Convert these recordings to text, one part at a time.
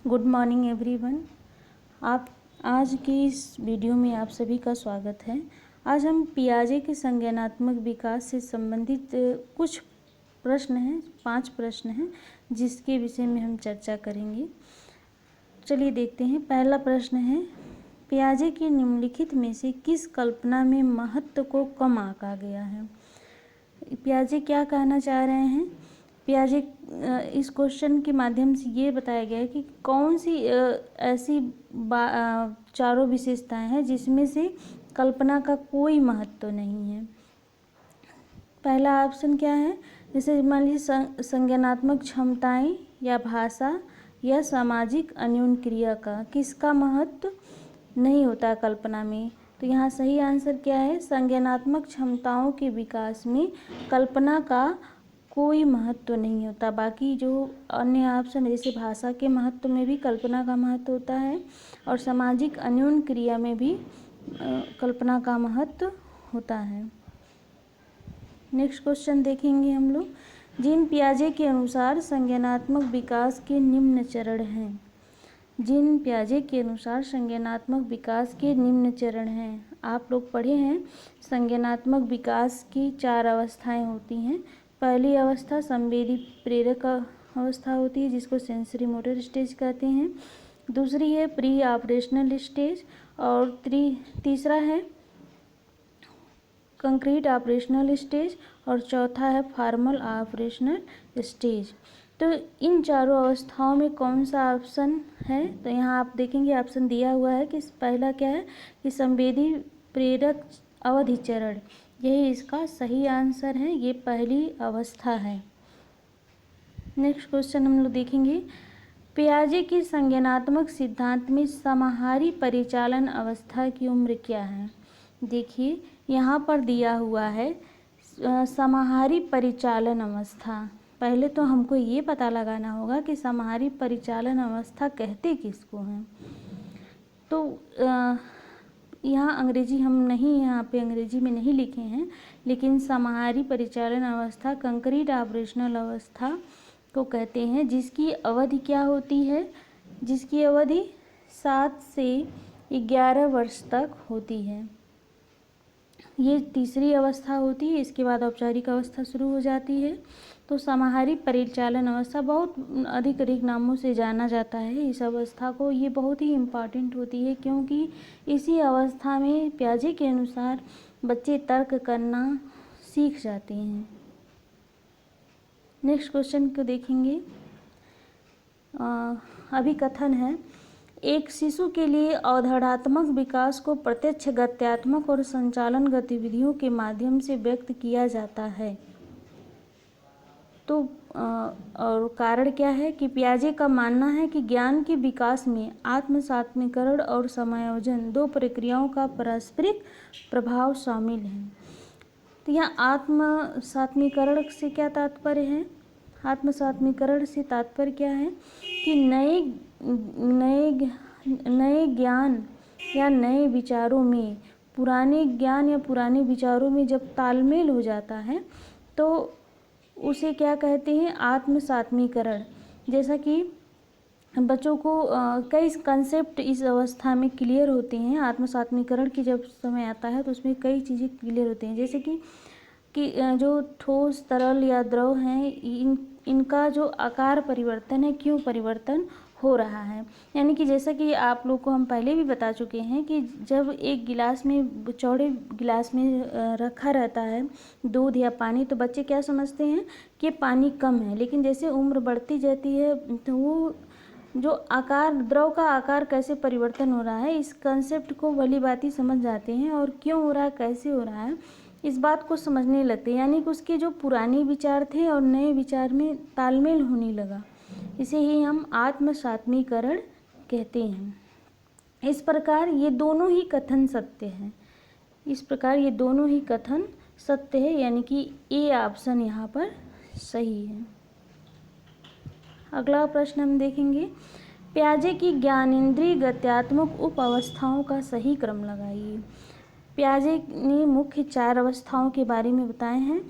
Good morning everyone. आप आज की इस वीडियो में आप सभी का स्वागत है। आज हम पियाजे के संज्ञानात्मक विकास से संबंधित कुछ प्रश्न हैं, 5 प्रश्न हैं जिसके विषय में हम चर्चा करेंगे। चलिए देखते हैं। पहला प्रश्न है, पियाजे की निम्नलिखित में से किस कल्पना में महत्व को कम आंका गया है? पियाजे क्या कहना चाह रहे हैं? पियाजे इस क्वेश्चन के माध्यम से ये बताया गया है कि कौन सी ऐसी चारों विशेषताएं हैं जिसमें से कल्पना का कोई महत्व नहीं है। पहला ऑप्शन क्या है? जैसे मान लीजिए संज्ञानात्मक क्षमताएं या भाषा या सामाजिक अन्योन्य क्रिया का किसका महत्व नहीं होता कल्पना में। तो यहाँ सही आंसर क्या है? संज्ञानात्मक क्षमताओं के विकास में कल्पना का कोई महत्व नहीं होता। बाकी जो अन्य ऑप्शन जैसे भाषा के महत्व में भी कल्पना का महत्व होता है और सामाजिक अन्योन्य क्रिया में भी कल्पना का महत्व होता है। नेक्स्ट क्वेश्चन देखेंगे हम लोग। जीन पियाजे के अनुसार संज्ञानात्मक विकास के निम्न चरण हैं। जीन पियाजे के अनुसार संज्ञानात्मक विकास के निम्न चरण हैं। आप लोग पढ़े हैं संज्ञानात्मक विकास की 4 अवस्थाएं होती हैं। पहली अवस्था संवेदी प्रेरक अवस्था होती है जिसको सेंसरी मोटर स्टेज कहते हैं। दूसरी है प्री ऑपरेशनल स्टेज और तीसरा है कंक्रीट ऑपरेशनल स्टेज और चौथा है फॉर्मल ऑपरेशनल स्टेज। तो इन चारों अवस्थाओं में कौन सा ऑप्शन है? तो यहाँ आप देखेंगे ऑप्शन दिया हुआ है कि पहला क्या है कि संवेदी प्रेरक अवधि चरण, यही इसका सही आंसर है। ये पहली अवस्था है। नेक्स्ट क्वेश्चन हम लोग देखेंगे। पियाजे के संज्ञानात्मक सिद्धांत में समाहारी परिचालन अवस्था की उम्र क्या है? देखिए यहाँ पर दिया हुआ है समाहारी परिचालन अवस्था। पहले तो हमको ये पता लगाना होगा कि समाहारी परिचालन अवस्था कहते किसको हैं। तो यहाँ अंग्रेजी हम नहीं, यहाँ पे अंग्रेजी में नहीं लिखे हैं, लेकिन समाहारी परिचालन अवस्था कंक्रीट ऑपरेशनल अवस्था को कहते हैं, जिसकी अवधि क्या होती है? जिसकी अवधि 7 से 11 वर्ष तक होती है। ये तीसरी अवस्था होती है। इसके बाद औपचारिक अवस्था शुरू हो जाती है। तो समाहारी परिचालन अवस्था बहुत अधिक नामों से जाना जाता है इस अवस्था को। ये बहुत ही इम्पॉर्टेंट होती है क्योंकि इसी अवस्था में पियाजे के अनुसार बच्चे तर्क करना सीख जाते हैं। नेक्स्ट क्वेश्चन को देखेंगे। अभिकथन है, एक शिशु के लिए अवधारणात्मक विकास को प्रत्यक्ष गत्यात्मक और संचालन गतिविधियों के माध्यम से व्यक्त किया जाता है। तो और कारण क्या है कि पियाजे का मानना है कि ज्ञान के विकास में आत्मसात्मीकरण और समायोजन 2 प्रक्रियाओं का पारस्परिक प्रभाव शामिल है। तो यहाँ आत्मसात्मीकरण से क्या तात्पर्य है? आत्मसात्मीकरण से तात्पर्य क्या है कि नए ज्ञान या नए विचारों में पुराने ज्ञान या पुराने विचारों में जब तालमेल हो जाता है तो उसे क्या कहते हैं? आत्मसात्मीकरण। जैसा कि बच्चों को कई कंसेप्ट इस अवस्था में क्लियर होते हैं। आत्मसात्मीकरण की जब समय आता है तो उसमें कई चीज़ें क्लियर होती हैं, जैसे कि जो ठोस तरल या द्रव हैं इनका जो आकार परिवर्तन है, क्यों परिवर्तन हो रहा है। यानी कि जैसा कि आप लोग को हम पहले भी बता चुके हैं कि जब एक गिलास में, चौड़े गिलास में रखा रहता है दूध या पानी, तो बच्चे क्या समझते हैं कि पानी कम है। लेकिन जैसे उम्र बढ़ती जाती है तो वो जो आकार, द्रव का आकार कैसे परिवर्तन हो रहा है, इस कंसेप्ट को भली भांति समझ जाते हैं और क्यों हो रहा है, कैसे हो रहा है, इस बात को समझने लगते हैं। यानी कि उसके जो पुराने विचार थे और नए विचार में तालमेल होने लगा। इसे ही हम आत्मसात्मीकरण कहते हैं। इस प्रकार ये दोनों ही कथन सत्य हैं। यानी कि ए ऑप्शन यहाँ पर सही है। अगला प्रश्न हम देखेंगे। पियाजे की ज्ञानेंद्रिय गत्यात्मक उप अवस्थाओं का सही क्रम लगाइए। पियाजे ने मुख्य 4 अवस्थाओं के बारे में बताए हैं,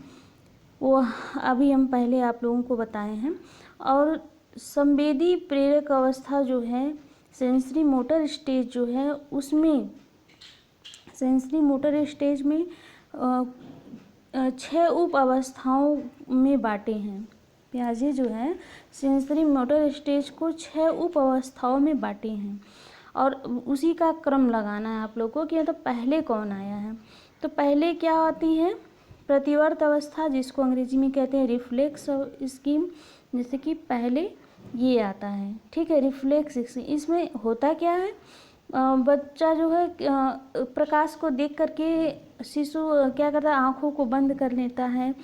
वो अभी हम पहले आप लोगों को बताए हैं। और संवेदी प्रेरक अवस्था जो है, सेंसरी मोटर स्टेज जो है, उसमें सेंसरी मोटर स्टेज में 6 उप अवस्थाओं में बांटे हैं। पियाजे जो है सेंसरी मोटर स्टेज को 6 उप अवस्थाओं में बांटे हैं और उसी का क्रम लगाना है आप लोगों को कि मतलब पहले कौन आया है। तो पहले क्या आती है, प्रतिवर्त अवस्था, जिसको अंग्रेजी में कहते हैं रिफ्लेक्स स्कीम। जैसे कि पहले ये आता है, ठीक है, रिफ्लेक्स स्कीम। इसमें होता क्या है, बच्चा जो है प्रकाश को देख करके शिशु क्या करता है, आँखों को बंद कर लेता है,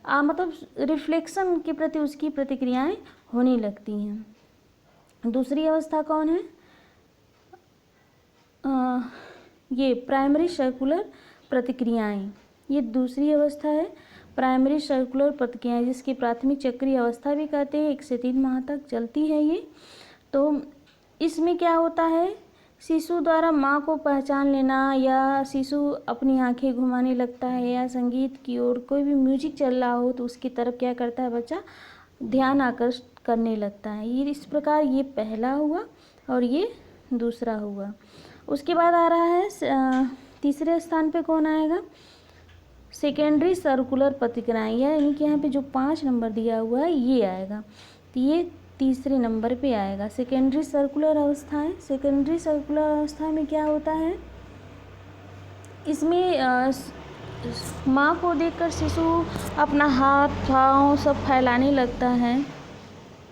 मतलब रिफ्लेक्शन के प्रति उसकी प्रतिक्रियाएं होने लगती हैं। दूसरी अवस्था कौन है, ये प्राइमरी सर्कुलर प्रतिक्रियाएं, ये दूसरी अवस्था है, प्राइमरी सर्कुलर प्रतिक्रियाएं, जिसकी प्राथमिक चक्रीय अवस्था भी कहते हैं। 1 से 3 माह तक चलती है ये। तो इसमें क्या होता है, शिशु द्वारा माँ को पहचान लेना, या शिशु अपनी आंखें घुमाने लगता है, या संगीत की ओर कोई भी म्यूजिक चल रहा हो तो उसकी तरफ क्या करता है बच्चा, ध्यान आकर्षित करने लगता है। ये इस प्रकार ये पहला हुआ और ये दूसरा हुआ। उसके बाद आ रहा है तीसरे स्थान पे कौन आएगा, सेकेंडरी सर्कुलर प्रतिक्रियाएं, यानी कि यहाँ पे जो 5 नंबर दिया हुआ है ये आएगा। तो ये तीसरे नंबर पे आएगा, सेकेंडरी सर्कुलर अवस्थाएं। सेकेंडरी सर्कुलर अवस्था में क्या होता है, इसमें माँ को देखकर शिशु अपना हाथ पाँव सब फैलाने लगता है।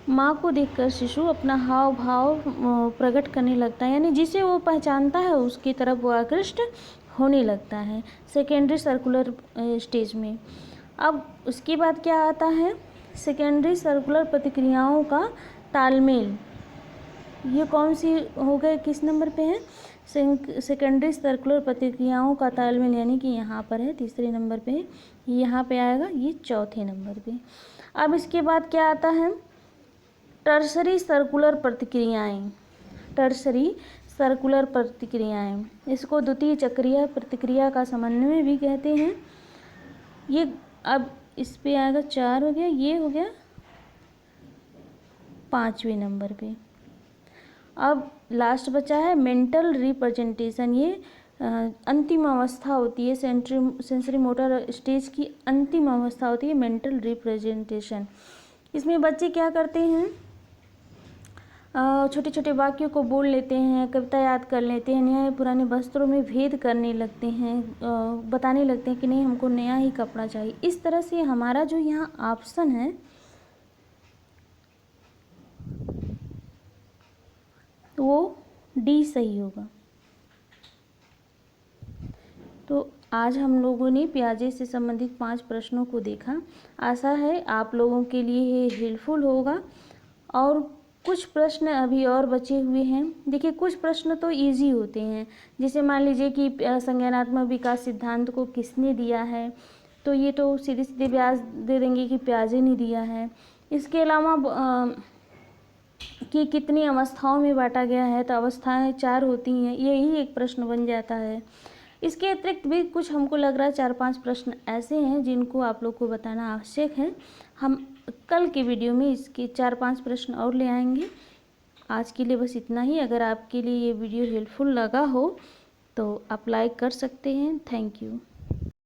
माँ को देखकर शिशु अपना हाव भाव प्रकट करने लगता है, यानी जिसे वो पहचानता है उसकी तरफ वो आकृष्ट होने लगता है सेकेंडरी सर्कुलर स्टेज में। अब उसके बाद क्या आता है, सेकेंडरी सर्कुलर प्रतिक्रियाओं का तालमेल। ये कौन सी हो गए, किस नंबर पे है, सेकेंडरी सर्कुलर प्रतिक्रियाओं का तालमेल, यानी कि यहाँ पर है, तीसरे नंबर पे है, यहाँ पे आएगा, ये चौथे नंबर पे। अब इसके बाद क्या आता है, टर्सरी सर्कुलर प्रतिक्रियाएं। टर्सरी सर्कुलर प्रतिक्रियाएं, इसको द्वितीय चक्रीय प्रतिक्रिया का समन्वय भी कहते हैं। ये अब इस पे आएगा 4 हो गया, ये हो गया 5वें नंबर पे। अब लास्ट बचा है मेंटल रिप्रेजेंटेशन। ये अंतिम अवस्था होती है, सेंसरी मोटर स्टेज की अंतिम अवस्था होती है मेंटल रिप्रेजेंटेशन। इसमें बच्चे क्या करते हैं, छोटे छोटे वाक्यों को बोल लेते हैं, कविता याद कर लेते हैं, नए पुराने वस्त्रों में भेद करने लगते हैं, बताने लगते हैं कि नहीं हमको नया ही कपड़ा चाहिए। इस तरह से हमारा जो यहाँ ऑप्शन है वो डी सही होगा। तो आज हम लोगों ने पियाजे से संबंधित 5 प्रश्नों को देखा। आशा है आप लोगों के लिए ये हेल्पफुल होगा। और कुछ प्रश्न अभी और बचे हुए हैं। देखिए कुछ प्रश्न तो इजी होते हैं, जैसे मान लीजिए कि संज्ञानात्मक विकास सिद्धांत को किसने दिया है, तो ये तो सीधे सीधे ब्याज दे देंगे कि पियाजे ने दिया है। इसके अलावा कि कितनी अवस्थाओं में बांटा गया है, तो अवस्थाएं 4 होती हैं, यही एक प्रश्न बन जाता है। इसके अतिरिक्त भी कुछ हमको लग रहा है 4-5 प्रश्न ऐसे हैं जिनको आप लोग को बताना आवश्यक है। हम कल के वीडियो में इसके 4-5 प्रश्न और ले आएंगे। आज के लिए बस इतना ही। अगर आपके लिए ये वीडियो हेल्पफुल लगा हो तो आप लाइक कर सकते हैं। Thank you.